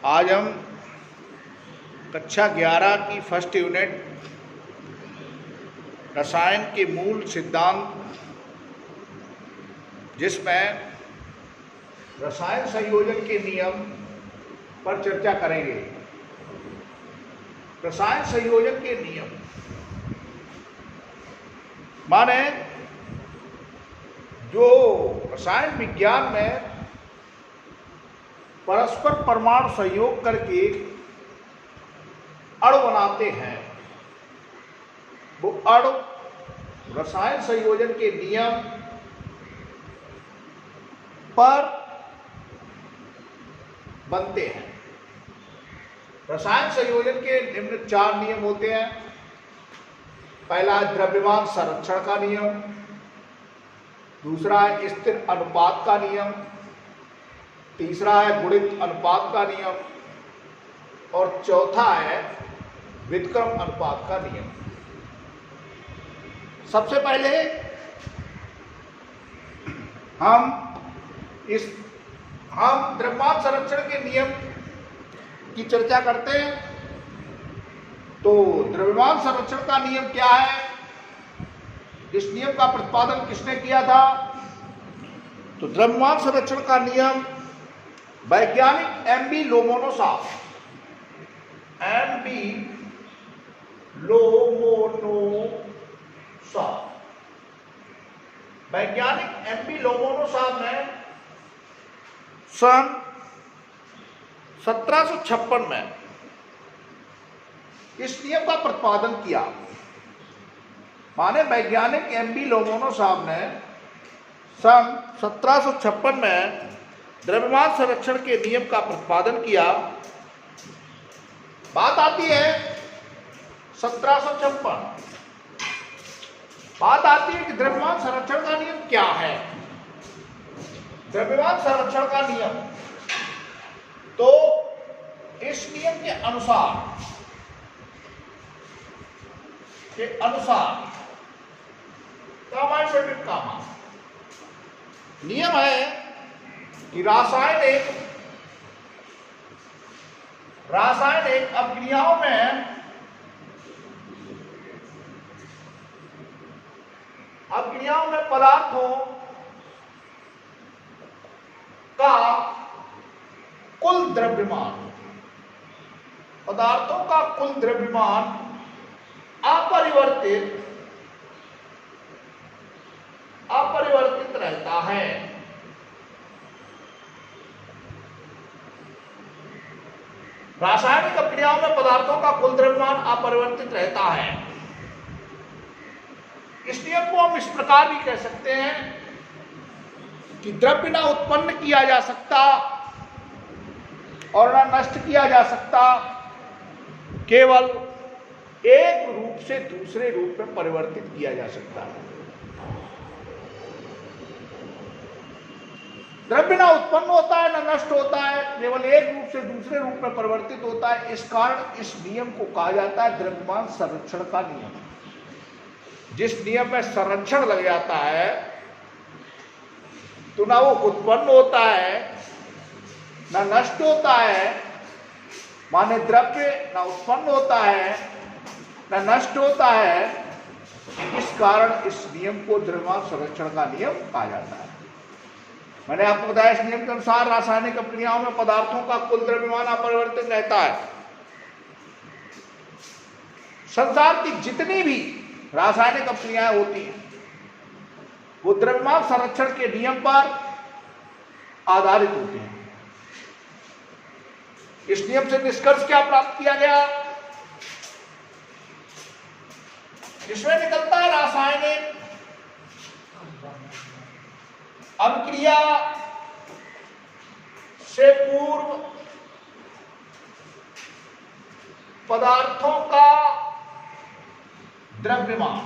आज हम कक्षा 11 की फर्स्ट यूनिट रसायन के मूल सिद्धांत, जिसमें रसायन संयोजन के नियम पर चर्चा करेंगे। रसायन संयोजन के नियम माने जो रसायन विज्ञान में परस्पर परमाणु संयोग करके अणु बनाते हैं, वो अणु रसायन संयोजन के नियम पर बनते हैं। रसायन संयोजन के निम्न 4 नियम होते हैं। पहला है द्रव्यमान संरक्षण का नियम, दूसरा है स्थिर अनुपात का नियम, तीसरा है गुणित अनुपात का नियम और चौथा है व्युत्क्रम अनुपात का नियम। सबसे पहले हम द्रव्यमान संरक्षण के नियम की चर्चा करते हैं। तो द्रव्यमान संरक्षण का नियम क्या है, इस नियम का प्रतिपादन किसने किया था? तो द्रव्यमान संरक्षण का नियम वैज्ञानिक एम.बी. लोमोनोसाफ वैज्ञानिक एम.बी. लोमोनोसाफ ने सन 1756 में इस नियम का प्रतिपादन किया। माने वैज्ञानिक एम.बी. लोमोनोसाफ ने सन 1756 में द्रव्यमान संरक्षण के नियम का प्रतिपादन किया। बात आती है 1756, बात आती है कि द्रव्यमान संरक्षण का नियम क्या है। द्रव्यमान संरक्षण का नियम, तो इस नियम के अनुसार कामा नियम है कि रासायनिक अभिक्रियाओं में पदार्थों का कुल द्रव्यमान अपरिवर्तित रहता है। रासायनिक अभिक्रियाओं में पदार्थों का कुल द्रव्यमान अपरिवर्तित रहता है। इस नियम को हम इस प्रकार भी कह सकते हैं कि द्रव्य ना उत्पन्न किया जा सकता और ना नष्ट किया जा सकता, केवल एक रूप से दूसरे रूप में परिवर्तित किया जा सकता है। द्रव्य ना उत्पन्न होता है, ना नष्ट होता है, केवल एक रूप से दूसरे रूप में परिवर्तित होता है। इस कारण इस नियम को कहा जाता है द्रव्यमान संरक्षण का नियम। जिस नियम में संरक्षण लग जाता है तो ना वो उत्पन्न होता है, ना नष्ट होता है, माने द्रव्य ना उत्पन्न होता है, ना नष्ट होता है। इस कारण इस नियम को द्रव्यमान संरक्षण का नियम कहा जाता है। मैंने आपको बताया, इस नियम के अनुसार रासायनिक अभिक्रियाओं में पदार्थों का कुल द्रव्यमान अपरिवर्तित रहता है। संसार की जितनी भी रासायनिक अभिक्रियाएं होती हैं वो द्रव्यमान संरक्षण के नियम पर आधारित होती हैं। इस नियम से निष्कर्ष क्या प्राप्त किया गया? इसमें निकलता है रासायनिक अभिक्रिया से पूर्व पदार्थों का द्रव्यमान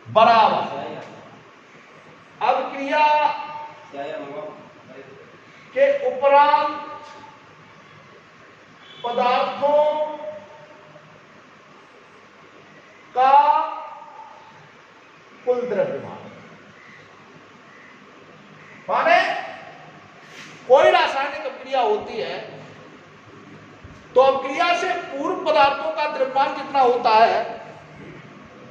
बराबर अभिक्रिया के उपरांत पदार्थों का कुल द्रव्यमान। माने कोई रासायनिक अभिक्रिया होती है तो अभिक्रिया से पूर्व पदार्थों का द्रव्यमान कितना होता है,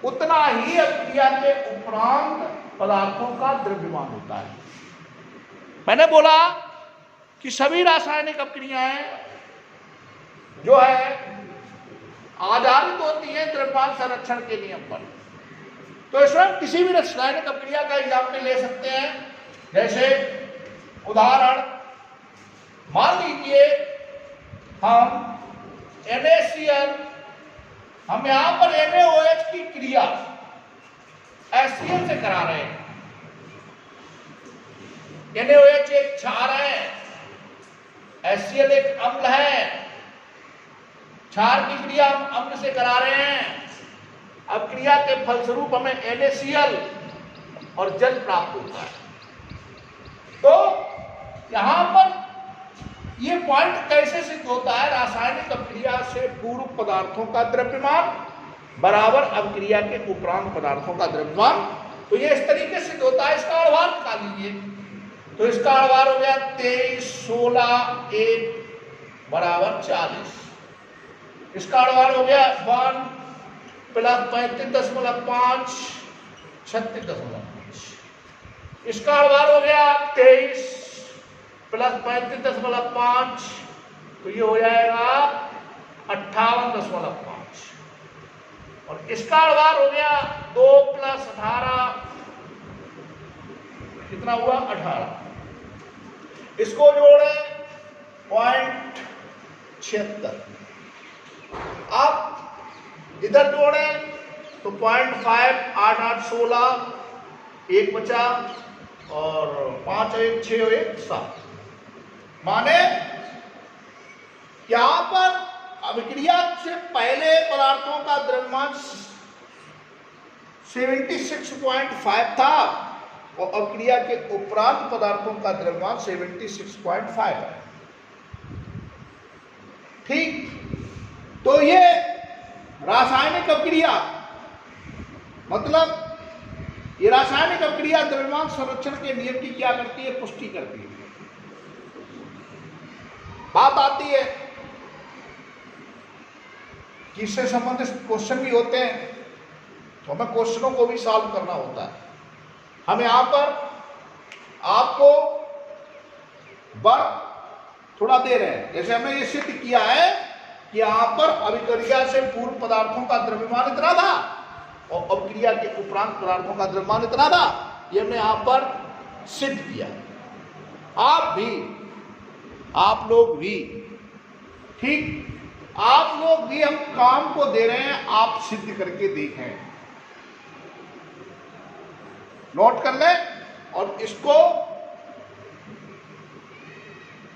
उतना ही अभिक्रिया के उपरांत पदार्थों का द्रव्यमान होता है। मैंने बोला कि सभी रासायनिक अभिक्रियाएं जो है आधारित होती हैं द्रव्यमान संरक्षण के नियम पर। तो इसमें किसी भी रासायनिक अभिक्रिया का एग्जाम्पल ले सकते हैं। जैसे उदाहरण मान लीजिए हम NaCl, हम यहां पर NaOH की क्रिया HCl से करा रहे हैं। NaOH एक क्षार है, HCl एक अम्ल है। क्षार की क्रिया हम अम्ल से करा रहे हैं। अब क्रिया के फलस्वरूप हमें NaCl और जल प्राप्त होता है। तो यहां पर ये पॉइंट कैसे सिद्ध होता है, रासायनिक अभिक्रिया से पूर्व पदार्थों का द्रव्यमान बराबर अभिक्रिया के उपरांत पदार्थों का द्रव्यमान। तो ये इस तरीके से होता है। इसका अणुभार निकाल लीजिए। तो इसका अणुभार हो गया 23, 16, 1 बराबर 40। इसका अणुभार हो गया 1 प्लस 35.5 36.5। इसका अणुभार हो गया 23 प्लस 35.5, तो ये हो जाएगा 58.5। और इसका अणुभार हो गया 2 प्लस 18, कितना हुआ 18। इसको जोड़े 0.76। अब इधर जोड़े तो 0.5 8 8 16, 1 बचा और 5 1 6 1 7। माने यहां पर अभिक्रिया से पहले पदार्थों का द्रव्यमान 76.5 था और अभिक्रिया के उपरांत पदार्थों का द्रव्यमान 76.5 है। ठीक, तो ये रासायनिक अभिक्रिया, मतलब ये रासायनिक अभिक्रिया द्रव्यमान संरक्षण के नियम की क्या करती है, पुष्टि करती है। बात आती है कि इससे संबंधित क्वेश्चन भी होते हैं, तो हमें क्वेश्चनों को भी सॉल्व करना होता है। हम यहां पर आपको वर्क थोड़ा दे रहे हैं। जैसे हमने ये सिद्ध किया है कि यहां पर अभिक्रिया से पूर्व पदार्थों का द्रव्यमान इतना था और अभिक्रिया के उपरांत पदार्थों का द्रव्यमान इतना था। ये हमने यहां पर सिद्ध किया। आप लोग भी ठीक, आप लोग भी हम काम को दे रहे हैं, आप सिद्ध करके देखें, नोट कर लें और इसको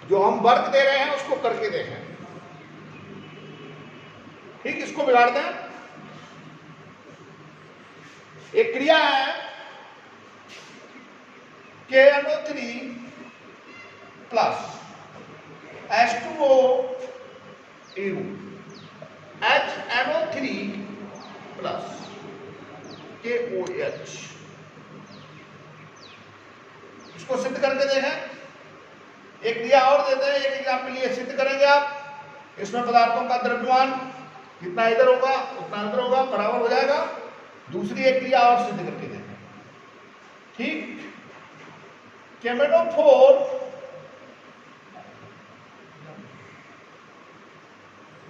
जो हम वर्क दे रहे हैं उसको करके देखें। ठीक, इसको बिगाड़ दें। एक क्रिया है KNO3 plus H2O HNO3 plus KOH। इसको सिद्ध करके देखें। एक क्रिया और देते हैं, एक एग्जाम्पल ये सिद्ध करेंगे आप। इसमें पदार्थों का द्रव्यमान जितना इधर होगा उतना इधर होगा, बराबर हो जाएगा। दूसरी एक क्रिया और सिद्ध करके देते हैं। ठीक, KMnO4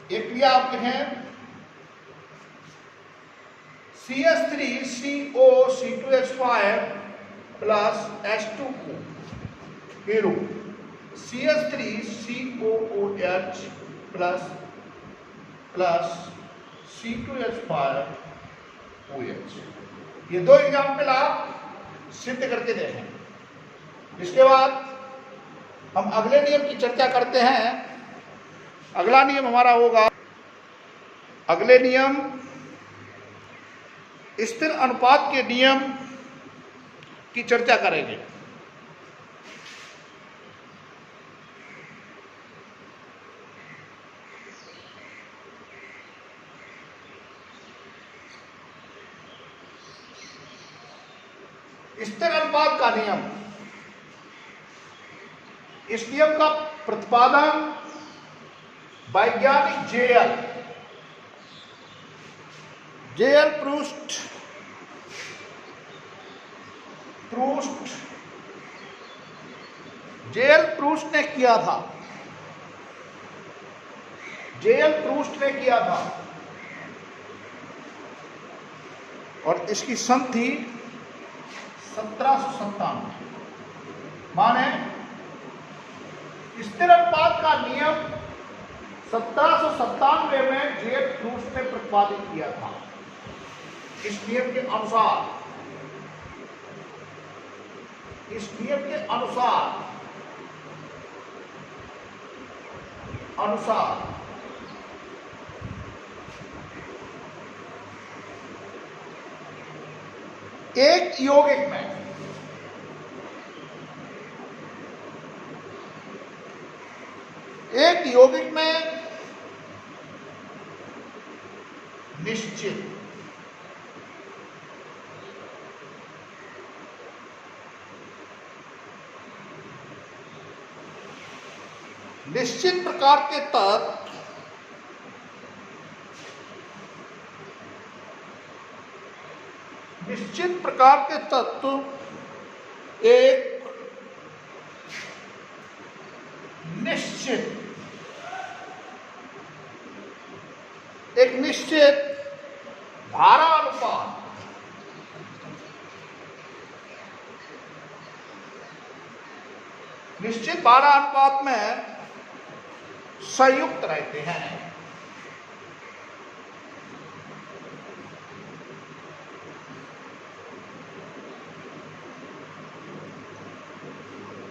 एक क्रिया आप लिखें CH3CO C2H5 plus H2O hero CH3COOH plus C2H5OH। ये दो एग्जाम्पल आप सिद्ध करके देखें। इसके बाद हम अगले नियम की चर्चा करते हैं। अगला नियम हमारा होगा, अगले नियम स्थिर अनुपात के नियम की चर्चा करेंगे। स्थिर अनुपात का नियम, इस नियम का प्रतिपादन वैज्ञानिक जेएल प्रूस्ट जेएल प्रूस्ट ने किया था। जेएल प्रूस्ट ने किया था और इसकी सन थी 1797। माने स्थिर अनुपात का नियम 1797 में जेएल प्रूस्ट ने प्रतिपादित किया था। इस नियम के अनुसार एक यौगिक में निश्चित प्रकार के तत्व एक निश्चित धारा अनुपात में संयुक्त रहते हैं।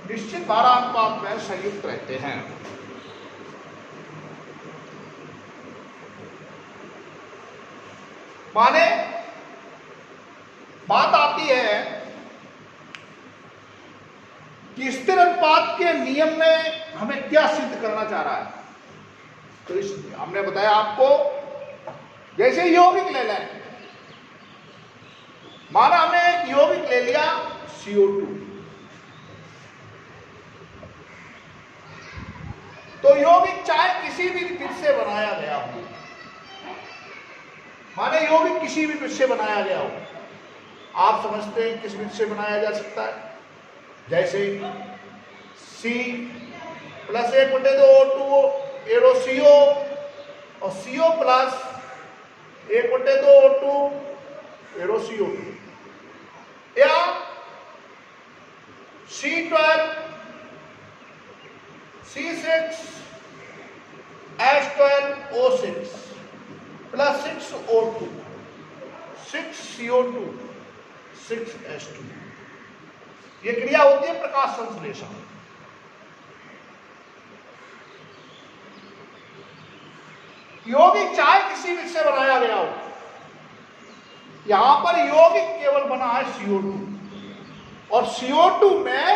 निश्चित धारा अनुपात में संयुक्त रहते हैं। माने बात आती है कि स्थिर अनुपात के नियम में हमें क्या सिद्ध करना चाह रहा है। तो इस हमने बताया आपको, जैसे यौगिक ले लें, माना हमने एक यौगिक ले लिया CO2, तो यौगिक चाहे किसी भी विधि से बनाया गया हो, माने यौगिक किसी भी विधि से बनाया गया हो, आप समझते हैं किस विधि से बनाया जा सकता है। जैसे C plus 1/2O2 arrow CO और CO plus 1/2O2 arrow CO2, या C12 C6 H12O6 plus 6O2 6CO2 6H2। ये क्रिया होती है प्रकाश संश्लेषण। यौगिक चाहे किसी विधि से बनाया गया हो, यहां पर यौगिक केवल बना है CO2, और CO2 में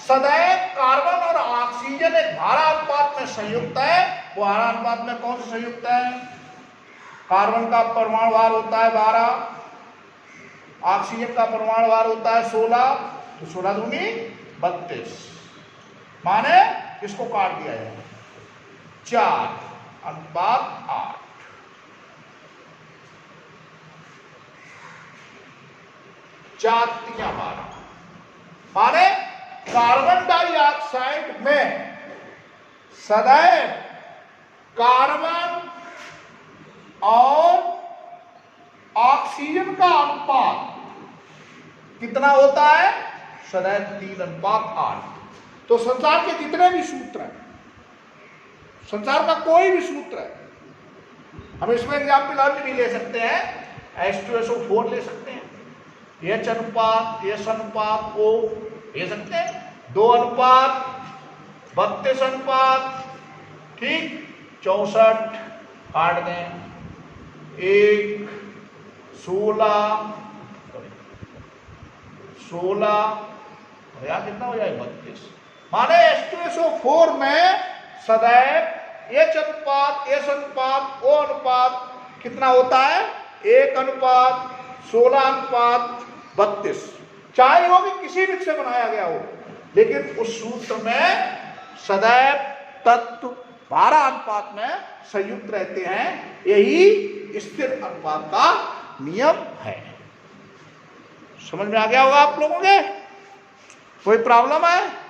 सदैव कार्बन और ऑक्सीजन एक धारा अनुपात में संयुक्त है। वो धारा अनुपात में कौन सा संयुक्त है? कार्बन का परमाणु भार होता है 12, ऑक्सीजन का परमाणु भार होता है 16, तो 16 दूनी 32। माने इसको काट दिया जाए 4:8। चार 12, माने कार्बन डाइऑक्साइड में सदैव कार्बन और ऑक्सीजन का अनुपात कितना होता है? सदैव 3:8। तो संसार के जितने भी सूत्र हैं, संसार का कोई भी सूत्र है, हम इसमें एग्जाम्पल अन्य भी ले सकते हैं। H2SO4 ले सकते हैं, H अनुपात S अनुपात O ले सकते हैं, 2:32 अनुपात, ठीक, 64 काट दें, 1 16 या कितना हो जाए 32। माने H2SO4 में सदैव H अनुपात S अनुपात O अनुपात कितना होता है? 1:16:32। चाहे वो भी किसी विधि से बनाया गया हो, लेकिन उस सूत्र में सदैव तत्व 12 अनुपात में संयुक्त रहते हैं। यही स्थिर अनुपात का नियम है। समझ में आ गया होगा आप लोगों के? कोई प्रॉब्लम है?